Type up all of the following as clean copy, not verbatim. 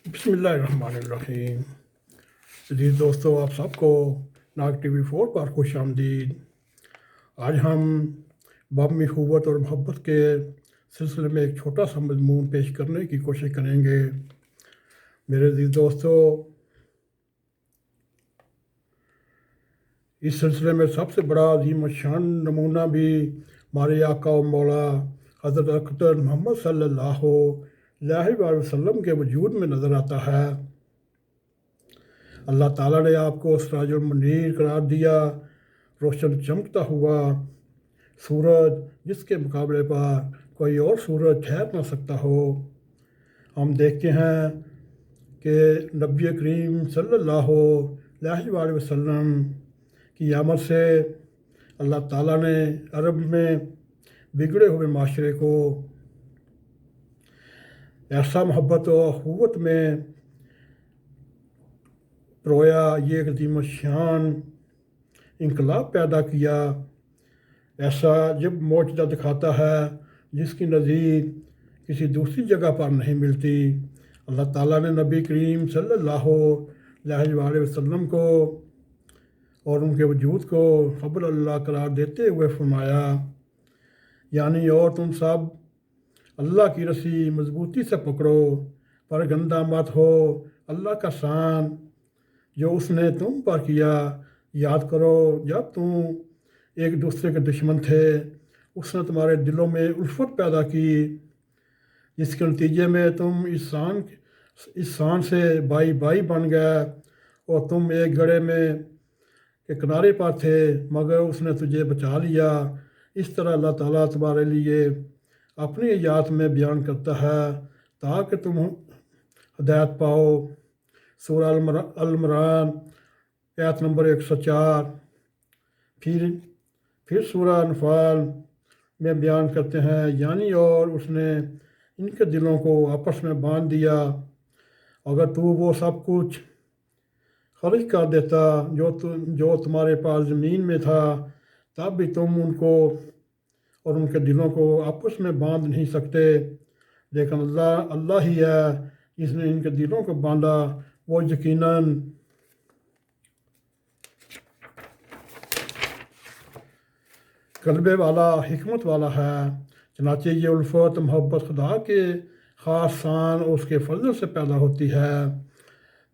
बिस्मिल्लाहिर्रहमानिर्रहीम। अजीज़ दोस्तों, आप सबको नाग TV4 पर खुश आमदीद। आज हम बाब अख़ुवत और मोहब्बत के सिलसिले में एक छोटा सा मज़मून पेश करने की कोशिश करेंगे। मेरे अजीज़ दोस्तों, इस सिलसिले में सबसे बड़ा अजीम शान नमूना भी हमारे आका व मौला हज़रत अक़दर मोहम्मद सल्लल्लाहु अलैहि वसल्लम के वजूद में नज़र आता है। अल्लाह ताला ने आपको सिराजुल मुनीर करार दिया, रोशन चमकता हुआ सूरज, जिसके मुकाबले पर कोई और सूरज ठहर ना सकता हो। हम देखते हैं कि नबी करीम सल्लल्लाहु अलैहि वसल्लम की आमद से अल्लाह ताला ने अरब में बिगड़े हुए माशरे को ऐसा मोहब्बत और अख़ुवत में रोया, ये एक अज़ीम शान इनकलाब पैदा किया। ऐसा जब मौजज़ा दिखाता है जिसकी नज़ीर किसी दूसरी जगह पर नहीं मिलती। अल्लाह ताला ने नबी करीम सल्लल्लाहु अलैहि वसल्लम को और उनके वजूद को क़ब्ल अल्लाह करार देते हुए फरमाया, यानी और तुम सब अल्लाह की रस्सी मज़बूती से पकड़ो, पर गंदा मत हो। अल्लाह का शान जो उसने तुम पर किया याद करो। जब तुम एक दूसरे के दुश्मन थे, उसने तुम्हारे दिलों में उल्फत पैदा की, जिसके नतीजे में तुम इस शान से भाई भाई बन गए और तुम एक गड्ढे में के किनारे पर थे, मगर उसने तुझे बचा लिया। इस तरह अल्लाह ताला तुम्हारे लिए अपनी आयत में बयान करता है ताकि तुम हदायत पाओ। सूरह अल-इमरान आयत नंबर 104। फिर सूरह अनफाल में बयान करते हैं, यानी और उसने इनके दिलों को आपस में बांध दिया। अगर तू वो सब कुछ खर्च कर देता जो तुम्हारे पास ज़मीन में था, तब भी तुम उनको और उनके दिलों को आपस में बांध नहीं सकते। लेकिन अल्लाह ही है जिसने इनके दिलों को बांधा। वो यकीनन ग़लबे वाला, हिकमत वाला है। चनाचे ये उल्फत मोहब्बत खुदा के ख़ास शान और उसके फजल से पैदा होती है।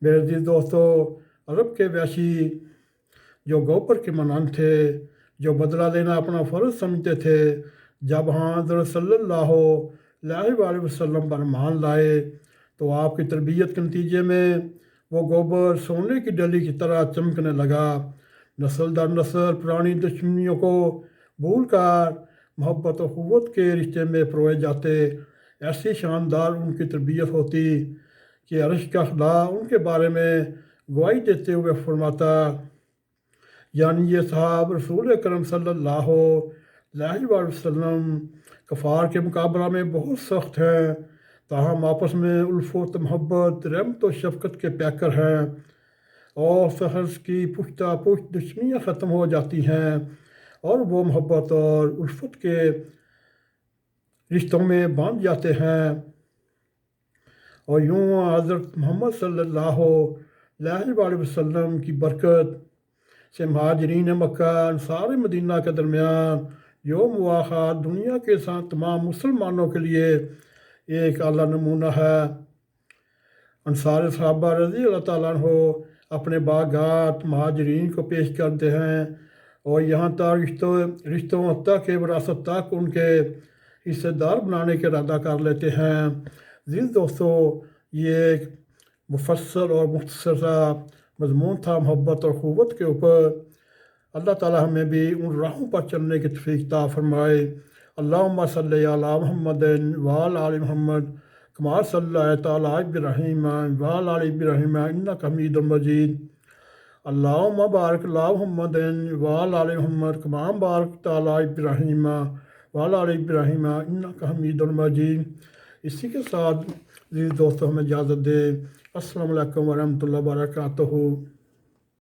मेरे अज़ीज़ दोस्तों, अरब के वैशी जो गोबर के मानंद थे, जो बदला लेना अपना फ़र्ज समझते थे, जब हज़रत सल्लल्लाहु अलैहि वसल्लम पर ईमान लाए तो आपकी तरबियत के नतीजे में वो गोबर सोने की डली की तरह चमकने लगा। नस्ल दर नस्ल पुरानी दुश्मनियों को भूल कर मोहब्बत और क़ुव्वत के रिश्ते में परोए जाते। ऐसी शानदार उनकी तरबियत होती कि अर्श का खुदा उनके बारे में गवाही देते हुए फरमाता, यानी ये साहब रसूल करम सल्लल्लाहु अलैहि वसल्लम कफ़ार के मुकाबला में बहुत सख्त हैं, ताहम आपस में उल्फत मोहब्बत, रहमत और शफ़क़त के पैकर हैं और सहज की पुश्ता पुश्त दुश्मनियाँ ख़त्म हो जाती हैं और वो मोहब्बत और उल्फत के रिश्तों में बांध जाते हैं। और यूँ हज़रत मोहम्मद सल्लल्लाहु अलैहि वसल्लम की बरकत से महाजरीन मक्का अंसार मदीना के दरमियान जो मुआख़ात दुनिया के साथ तमाम मुसलमानों के लिए एक आला नमूना है। अंसार सहाबा रज़ी अल्लाह ताला अन्हो अपने बागात महाजरीन को पेश करते हैं और यहाँ तक रिश्तों तक विरासत तक उनके हिस्सेदार बनाने के इरादा कर लेते हैं। अज़ीज़ दोस्तों, ये एक मुफस्सल और मुख्तसर सा मज़मून था मोहब्बत और क़ुव्वत के ऊपर। अल्लाह ताला हमें भी उन राहों पर चलने की तौफ़ीक़ अता फ़रमाए। अल्लाहुम्मा सल्लि अला मुहम्मदिन व अला आलि मुहम्मद कमा सल्लैता अला इब्राहीम व अला आलि इब्राहीम इन्नका हमीदुम मजीद। अल्लाहुम्मा बारिक अला मुहम्मदिन व अला आलि मुहम्मद कमा बारकता अला इब्राहीम व अला आलि इब्राहीम इन्नका हमीदुम मजीद। इसी के साथ दोस्तों हमें इजाज़त दे। अस्सलामु अलैकुम व रहमतुल्लाहि व बरकातुहू।